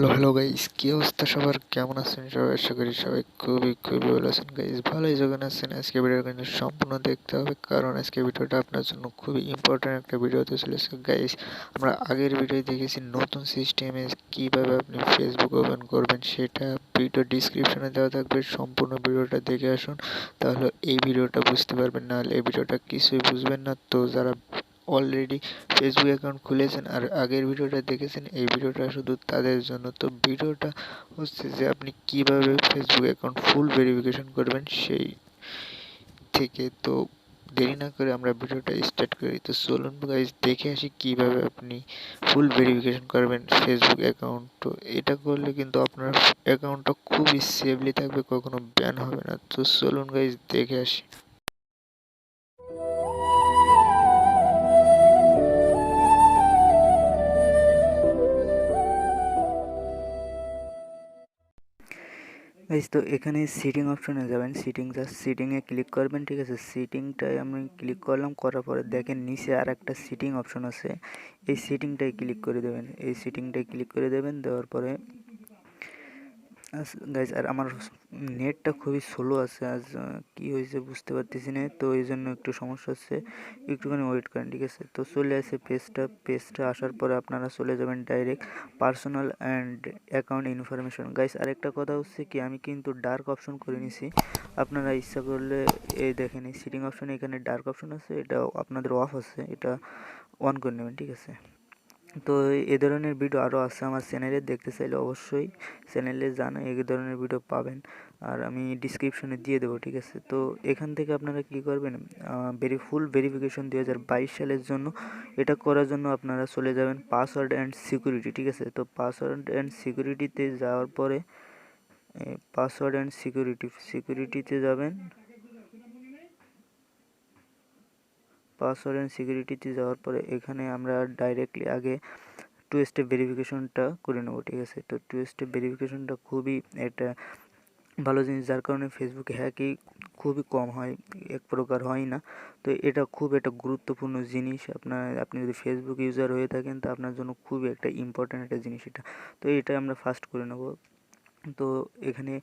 Hello guys, কি অবস্থা সবার? কেমন আছেন সবাই? আশা করি সবাই খুবই ভালো আছেন গাইস। ভালোই যখন আছেন, আজকে ভিডিওটা কিন্তু সম্পূর্ণ দেখতে হবে, কারণ আজকে ভিডিওটা আপনার জন্য খুবই ইম্পর্টেন্ট একটা ভিডিও হতে চলেছে গাইস। আমরা আগের ভিডিও দেখেছি নতুন সিস্টেমে কিভাবে আপনি ফেসবুক ওপেন করবেন, সেটা ভিডিও ডিসক্রিপশনে দেওয়া থাকবে। সম্পূর্ণ ভিডিওটা দেখে আসুন, তাহলে এই ভিডিওটা বুঝতে পারবেন, নাহলে এই ভিডিওটা কিছুই বুঝবেন না। তো যারা অলরেডি ফেসবুক অ্যাকাউন্ট খুলেছেন আর আগের ভিডিওটা দেখেছেন, এই ভিডিওটা শুধু তাদের জন্য। তো ভিডিওটা হচ্ছে যে আপনি কিভাবে ফেসবুক অ্যাকাউন্ট ফুল ভেরিফিকেশন করবেন সেই থেকে। তো দেরি না করে আমরা ভিডিওটা স্টার্ট করি। তো চলুন গাইস, দেখে আসি কিভাবে আপনি ফুল ভেরিফিকেশন করবেন ফেসবুক অ্যাকাউন্ট। তো এটা করলে কিন্তু আপনার অ্যাকাউন্টটা খুবই সেফলি থাকবে, কখনো ব্যান হবে না। তো চলুন গাইস, দেখে আসি। গাইস, তো এখানে সিটিং অপশনে যাবেন, সিটিংয়ে ক্লিক করবেন, ঠিক আছে। সিটিংটায় আমি ক্লিক করলাম, করার পরে দেখেন নিচে আর একটা সিটিং অপশন আছে, এই সিটিংটায় ক্লিক করে দেবেন। দেওয়ার পরে গাইস, আর আমার নেটটা খুবই স্লো আছে আজ, কি হয়েছে বুঝতে পারতেছি না, তো এই জন্য একটু সমস্যা হচ্ছে, একটুখানি ওয়েট করেন, ঠিক আছে। তো চলে আসে পেজটা আসার পরে আপনারা চলে যাবেন direct personal and account information. Guys, আরেকটা কথা হচ্ছে কি, আমি কিন্তু ডার্ক অপশন করে নিছি। আপনারা ইচ্ছা করলে এই দেখেন, এই সিটিং অপশনে এখানে ডার্ক অপশন আছে, এটা আপনাদের অফ আছে, এটা অন করে নেবেন, ঠিক আছে। তো এই ধরনের ভিডিও আরও আছে আমার চ্যানেলে, দেখতে চাইলে অবশ্যই চ্যানেলে যান, এই ধরনের ভিডিও পাবেন, আর আমি ডিসক্রিপশনে দিয়ে দেবো, ঠিক আছে। তো এখান থেকে আপনারা কি করবেন, ফুল ভেরিফিকেশন 2022 সালের জন্য, এটা করার জন্য আপনারা চলে যাবেন পাসওয়ার্ড অ্যান্ড সিকিউরিটি, ঠিক আছে। তো পাসওয়ার্ড অ্যান্ড সিকিউরিটিতে যাওয়ার পরে সিকিউরিটিতে যাবেন। পাসওয়ার্ড অ্যান্ড সিকিউরিটিতে যাওয়ার পরে এখানে আমরা ডাইরেক্টলি আগে টু স্টেপ ভেরিফিকেশনটা করে নেব, ঠিক আছে। তো টু স্টেপ ভেরিফিকেশনটা খুবই একটা ভালো জিনিস, যার কারণে ফেসবুকে হ্যাকিং খুবই কম হয়, এক প্রকার হয় না। তো এটা খুব একটা গুরুত্বপূর্ণ জিনিস, আপনি যদি ফেসবুক ইউজার হয়ে থাকেন, তো আপনার জন্য খুবই একটা ইম্পর্ট্যান্ট একটা জিনিস এটা। তো এটা আমরা ফার্স্ট করে নেব। তো এখানে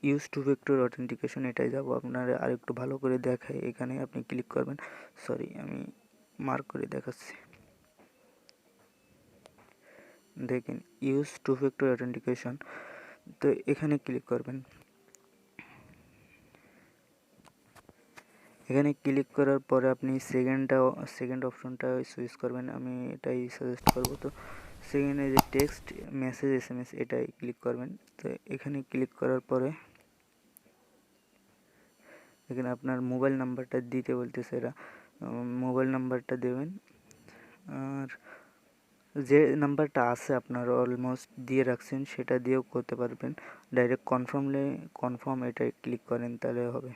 ইউজ টু ফ্যাক্টর অথেন্টিকেশন, এটাই যাব, আপনার আরেকটু ভালো করে দেখায়, এখানে আপনি ক্লিক করবেন। সরি, আমি মার্ক করে দেখাচ্ছি, দেখেন ইউজ টু ফ্যাক্টর অথেন্টিকেশন। তো এখানে ক্লিক করবেন। এখানে ক্লিক করার পরে আপনি সেকেন্ড অপশনটা চুজ করবেন, আমি এটাই সাজেস্ট করব। তো সেকেন্ডে যে টেক্সট মেসেজ SMS, এটাই ক্লিক করবেন। তো এখানে ক্লিক করার পরে এখানে আপনার মোবাইল নাম্বারটা দিতে বলতেছে এরা, মোবাইল নাম্বারটা দেবেন, আর যে নাম্বারটা আছে আপনার অলমোস্ট দিয়ে রাখছেন সেটা দিয়েও করতে পারবেন। ডাইরেক্ট কনফার্ম এটাই ক্লিক করেন, তাহলে হবে,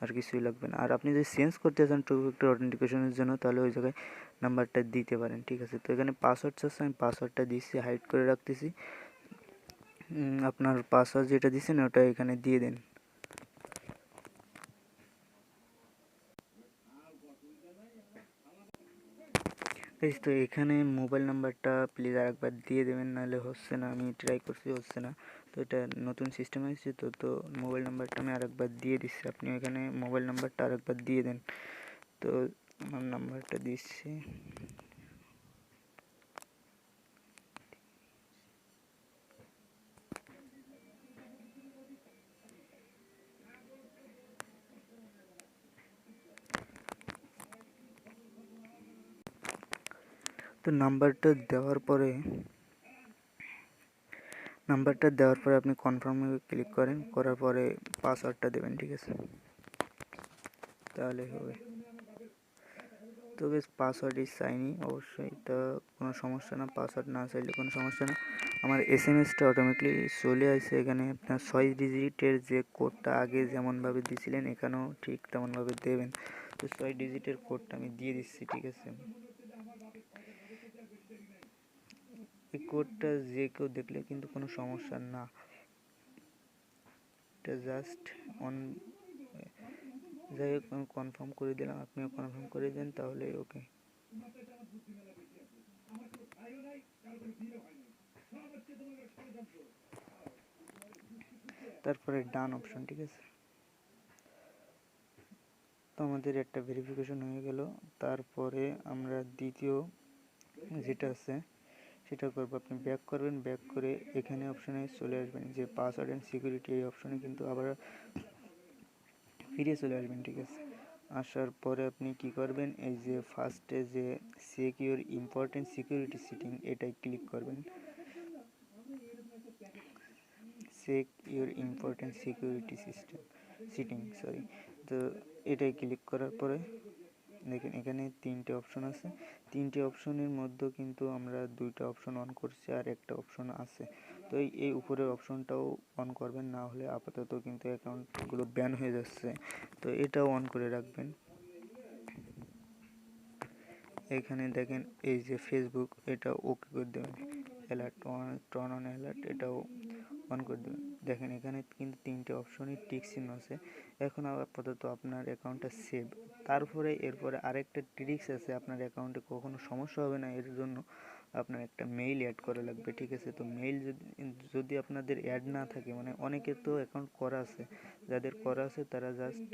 আর কিছুই লাগবে না। আর আপনি যদি চেঞ্জ করতে চান টু ফ্যাক্টর অথেন্টিকেশনের জন্য, তাহলে ওই জায়গায় নাম্বারটা দিতে পারেন, ঠিক আছে। তো এখানে পাসওয়ার্ড চাচ্ছে, আমি পাসওয়ার্ডটা দিচ্ছি, হাইড করে রাখতেছি। আপনার পাসওয়ার্ড যেটা দিচ্ছেন ওটা এখানে দিয়ে দেন। তো এখানে মোবাইল নাম্বারটা প্লিজ আরেকবার দিয়ে দেবেন, নাহলে হচ্ছে না, আমি ট্রাই করছি হচ্ছে না। তো এটা নতুন সিস্টেম হয়েছে, তো মোবাইল নাম্বারটা আমি আরেকবার দিয়ে দিচ্ছি, আপনি এখানে মোবাইল নাম্বারটা আরেকবার দিয়ে দেন। তো আমার নাম্বারটা দিচ্ছি, তো নাম্বারটা দেওয়ার পরে আপনি কনফার্মে ক্লিক করেন, করার পরে পাসওয়ার্ডটা দেবেন, ঠিক আছে, তাহলে হবে। তো বেশ, পাসওয়ার্ডই চাইনি অবশ্যই, তো কোনো সমস্যা না, পাসওয়ার্ড না চাইলে কোনো সমস্যা না। আমার SMS-টা অটোমেটিকলি চলে আসে, এখানে আপনার 6 ডিজিটের যে কোডটা আগে যেমনভাবে দিয়েছিলেন এখানেও ঠিক তেমনভাবে দেবেন। তো 6 ডিজিটের কোডটা আমি দিয়ে দিচ্ছি, ঠিক আছে। এই কোডটা যে কেউ দেখলে কিন্তু কোনো সমস্যা না, এটা জাস্ট অন, যাই হোক আমি কনফার্ম করে দিলাম, আপনিও কনফার্ম করে দেন, তাহলে ওকে। তারপরে ডান অপশন, ঠিক আছে। তো আমাদের একটা ভেরিফিকেশন হয়ে গেল। তারপরে আমরা দ্বিতীয় যেটা আছে সেটা করবো। আপনি ব্যাক করবেন, ব্যাক করে এখানে অপশনে চলে আসবেন যে পাসওয়ার্ড অ্যান্ড সিকিউরিটি, এই অপশনে কিন্তু আবার ফিরে চলে আসবেন, ঠিক আছে। আসার পরে আপনি কি করবেন, এই যে ফার্স্টে যে সিকিউর ইম্পর্টেন্ট সিকিউরিটি সেটিং, এটাই ক্লিক করবেন। Check your important security setting, তো এটাই ক্লিক করার পরে দেখেন এখানে তিনটে অপশন আছে। তিনটে অপশনের মধ্যে কিন্তু আমরা দুইটা অপশন অন করছি আর একটা অপশন আছে। তো এই উপরের অপশনটাও অন করবেন, না হলে আপাতত কিন্তু অ্যাকাউন্টগুলো ব্যান হয়ে যাচ্ছে। তো এটাও অন করে রাখবেন। এখানে দেখেন এই যে ফেসবুক, এটা ওকে করে দেবেন। অ্যালার্ট টর্ন অন অ্যালার্ট, এটাও অন করে দেবেন। দেখেন এখানে কিন্তু তিনটে অপশনই টিক চিহ্ন আছে। এখন আপাতত আপনার অ্যাকাউন্টটা সেভ। তারপরে এরপরে আরেকটা ট্রিক্স আছে, আপনার অ্যাকাউন্টে কখনো সমস্যা হবে না এর জন্য আপনার একটা মেইল অ্যাড করা লাগবে, ঠিক আছে। তো মেইল যদি আপনাদের অ্যাড না থাকে, মানে অনেকের তো অ্যাকাউন্ট করা আছে, যাদের করা আছে তারা জাস্ট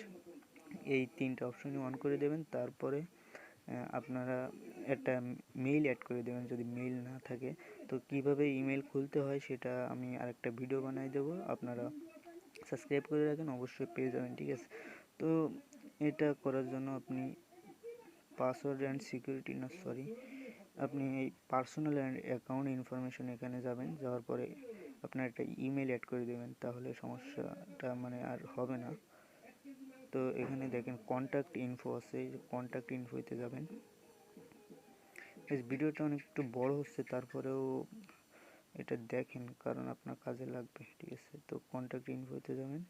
এই তিনটা অপশনই অন করে দেবেন। তারপরে আপনারা একটা মেইল অ্যাড করে দেবেন যদি মেইল না থাকে। তো কিভাবে ইমেল খুলতে হয় সেটা আমি আরেকটা ভিডিও বানাই দেবো, আপনারা সাবস্ক্রাইব করে রাখেন, অবশ্যই পেয়ে যাবেন, ঠিক আছে। তো এটা করার জন্য আপনি পাসওয়ার্ড অ্যান্ড সিকিউরিটি আপনি এই পার্সোনাল অ্যান্ড অ্যাকাউন্ট ইনফরমেশন এখানে যাবেন, যাওয়ার পরে আপনার একটা ইমেল অ্যাড করে দেবেন, তাহলে সমস্যাটা মানে আর হবে না। তো এখানে দেখেন কন্ট্যাক্ট ইনফো আছে, কন্ট্যাক্ট ইনফোতে যাবেন। এই ভিডিওটা অনেক একটু বড় হচ্ছে, তারপরেও এটা দেখেন কারণ আপনার কাজে লাগবে, ঠিক আছে। তো কন্ট্যাক্ট ইনফোতে যাবেন।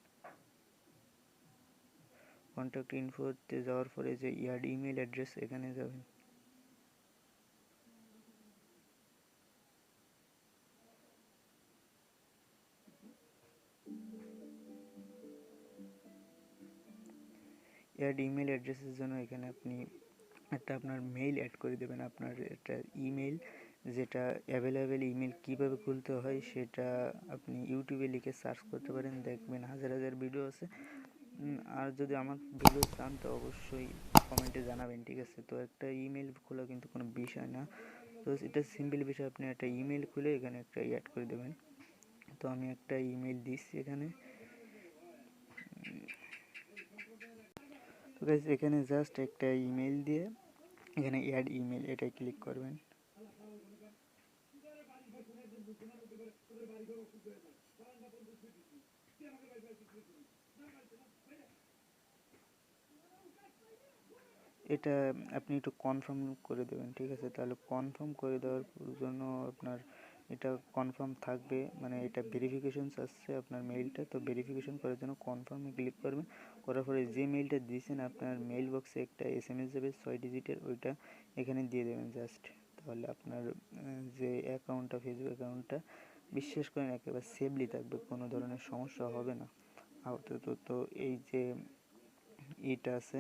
কন্ট্যাক্ট ইনফোতে যাওয়ার পরে যে ইয়ার ইমেল অ্যাড্রেস, এখানে যাবেন। অ্যাড ইমেল অ্যাড্রেসের জন্য এখানে আপনি একটা আপনার মেইল অ্যাড করে দেবেন, আপনার একটা ইমেল, যেটা অ্যাভেলেবেল ইমেল কীভাবে খুলতে হয় সেটা আপনি ইউটিউবে লিখে সার্চ করতে পারেন, দেখবেন হাজার হাজার ভিডিও আছে। আর যদি আমার ভিডিও চান তো অবশ্যই কমেন্টে জানাবেন, ঠিক আছে। তো একটা ইমেল খোলা কিন্তু কোনো বিষয় না, তো এটা সিম্পল বিষয়। আপনি একটা ইমেল খুলে এখানে একটা অ্যাড করে দেবেন। তো আমি একটা ইমেল দিচ্ছি এখানে। তো গাইস এখানে জাস্ট একটা ইমেল দিয়ে এখানে অ্যাড ইমেল, এটাই ক্লিক করবেন। এটা আপনি একটু কনফার্ম করে দেবেন, ঠিক আছে। তাহলে কনফার্ম করে দেওয়ার জন্য আপনার এটা কনফার্ম থাকবে, মানে এটা ভেরিফিকেশন আসছে আপনার মেইলটা। তো ভেরিফিকেশন করার জন্য কনফার্মে ক্লিক করবেন। করার পরে যে মেইলটা দিয়েছেন আপনার মেইল বক্সে একটা SMS যাবে 6 ডিজিটের, ওইটা এখানে দিয়ে দেবেন জাস্ট। তাহলে আপনার যে অ্যাকাউন্টটা, ফেসবুক অ্যাকাউন্টটা বিশ্বাস করেন একেবারে সেফলি থাকবে, কোনো ধরনের সমস্যা হবে না আপাতত। তো এই যে এটা আছে,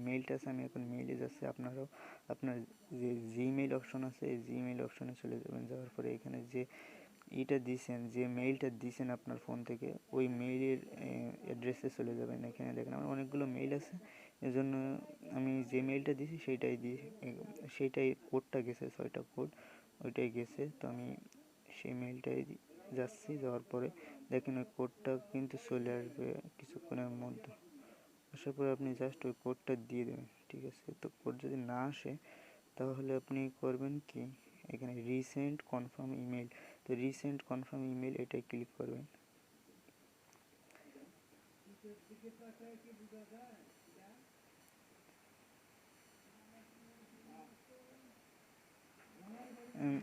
মেইলটা আছে, আমি এখন মেইলে যাচ্ছি। আপনারাও আপনার যে জিমেইল অপশন আছে এই জিমেইল অপশনে চলে যাবেন। যাওয়ার পরে এখানে যে এটা দিয়েছেন, যে মেইলটা দিয়েছেন আপনার ফোন থেকে, ওই মেইলের অ্যাড্রেসে চলে যাবেন। এখানে দেখেন আমার অনেকগুলো মেইল আছে, এজন্য আমি যে মেইলটা দিয়েছি সেইটাই কোডটা গেছে, 6টা কোড ওইটাই গেছে। তো আমি সেই মেইলটাই যাচ্ছি। যাওয়ার পরে দেখেন ওই কোডটা কিন্তু চলে আসবে কিছুক্ষণের মধ্যে। আসার পরে আপনি জাস্ট ওই কোডটা দিয়ে দেবেন, ঠিক আছে। তো কোড যদি না আসে তাহলে আপনি করবেন কি, এখানে রিসেন্ট কনফার্ম ইমেল, তো রিসেন্ট কনফার্ম ইমেল এটাই ক্লিক করবেন।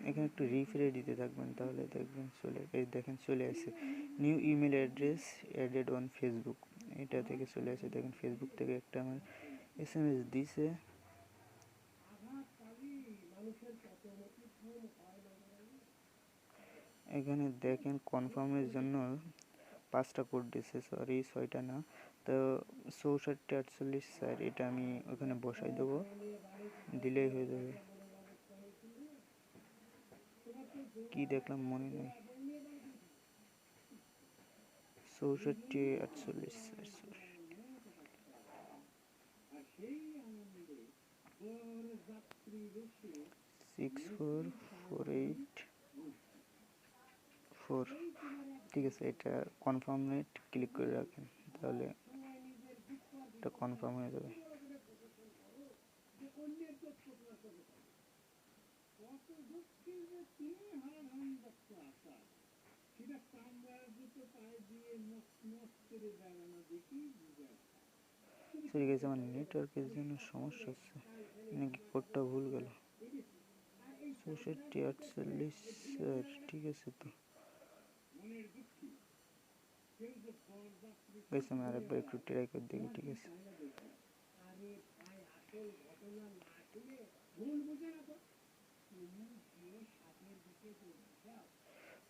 এখানে একটু রিফ্রেশ দিতে থাকবেন, তাহলে দেখবেন দেখেন চলে আসে new email address added on Facebook, এটা থেকে চলে আসে। দেখেন ফেসবুক থেকে একটা আমার SMS দিছে। এখানে দেখেন কনফার্মের জন্য 5টা কোড দিছে, সরি 6টা না। তো 64 48 স্যার, এটা আমি ওখানে বসাই দেবো, দিলেই হয়ে যাবে। কি দেখলাম মনে নেই। 64 48 64 ঠিক আছে, এটা কনফার্মে ক্লিক করে রাখেন, তাহলে এটা কনফার্ম হয়ে যাবে। সরি গাইস, আমার নেটওয়ার্কের জন্য সমস্যা হচ্ছে, নাকি কোডটা ভুল গেল। 64 48 স্যার, ঠিক আছে তো গাইস, আমি আরেকবার একটু ট্রাই করে দেখি। ঠিক আছে,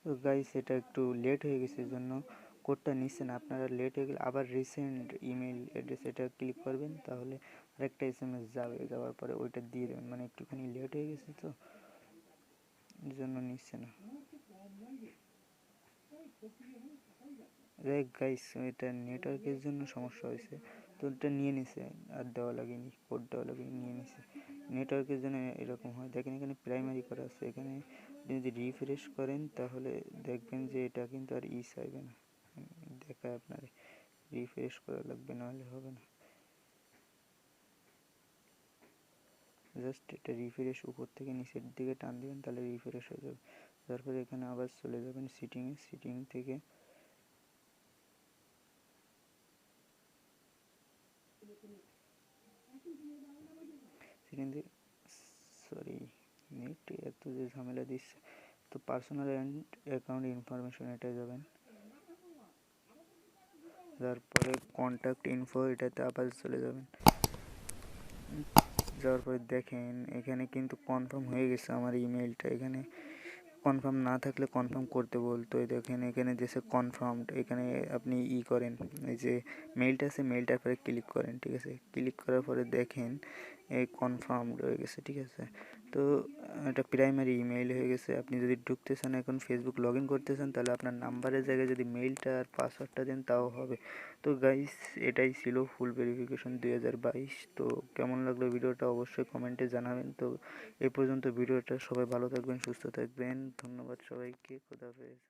তো গাইস এটা একটু লেট হয়ে গেছে, জন্য কোডটা নিচ্ছে না। আপনারা লেট হয়ে গেলে আবার রিসেন্ট ইমেল অ্যাড্রেস এটা ক্লিক করবেন, তাহলে আরেকটা SMS যাবে, যাওয়ার পরে ওইটা দিয়ে দেবেন। মানে একটুখানি লেট হয়ে গেছে তো, এই জন্য নিচ্ছে না। যাই গাইস, এটা নেটওয়ার্কের জন্য সমস্যা হয়েছে, তো এটা নিয়ে নিছে, আর দেওয়া লাগেনি, কোড দেওয়া লাগেনি, নিয়ে নিছে। নেটওয়ার্কের জন্য এরকম হয়। দেখেন এখানে প্রাইমারি করা আছে, এখানে যদি রিফ্রেশ করেন তাহলে দেখবেন যে এটা কিন্তু আর চাইবে না, দেখায় আপনার রিফ্রেশ করা লাগবে, নাহলে হবে না। জাস্ট এটা রিফ্রেশ উপর থেকে নিচের দিকে টান দিবেন, তাহলে রিফ্রেশ হয়ে যাবে। তারপরে এখানে আবার চলে যাবেন সিটিংয়ে, সিটিং থেকে সরি নেট এত যে ঝামেলা দিচ্ছে, তো পার্সোনাল অ্যান্ড অ্যাকাউন্ট ইনফরমেশন এটা যাবেন, তারপরে কন্ট্যাক্ট ইনফো এটাতে আবার চলে যাবেন। যাওয়ার পরে দেখেন এখানে কিন্তু কনফার্ম হয়ে গেছে আমার ইমেলটা। এখানে কনফার্ম না থাকলে কনফার্ম করতে বলতো, দেখেন এখানে যেসে কনফার্মড, এখানে আপনি করেন, এই যে মেলটা আছে মেলটার পরে ক্লিক করেন। ঠিক আছে, ক্লিক করার পরে দেখেন এই কনফার্মড হয়ে গেছে। ঠিক আছে, তো এটা প্রাইমারি ইমেইল হয়ে গেছে। আপনি যদি ঢুকতে চান, এখন ফেসবুক লগ ইন করতে চান, তাহলে আপনার নাম্বারের জায়গায় যদি মেইলটা আর পাসওয়ার্ডটা দেন তাও হবে। তো গাইস, এটাই ছিল ফুল ভেরিফিকেশন 2022। তো কেমন লাগলো ভিডিওটা অবশ্যই কমেন্টে জানাবেন। তো এই পর্যন্ত ভিডিওটা, সবাই ভালো থাকবেন, সুস্থ থাকবেন, ধন্যবাদ সবাইকে, খোদা হাফেজ।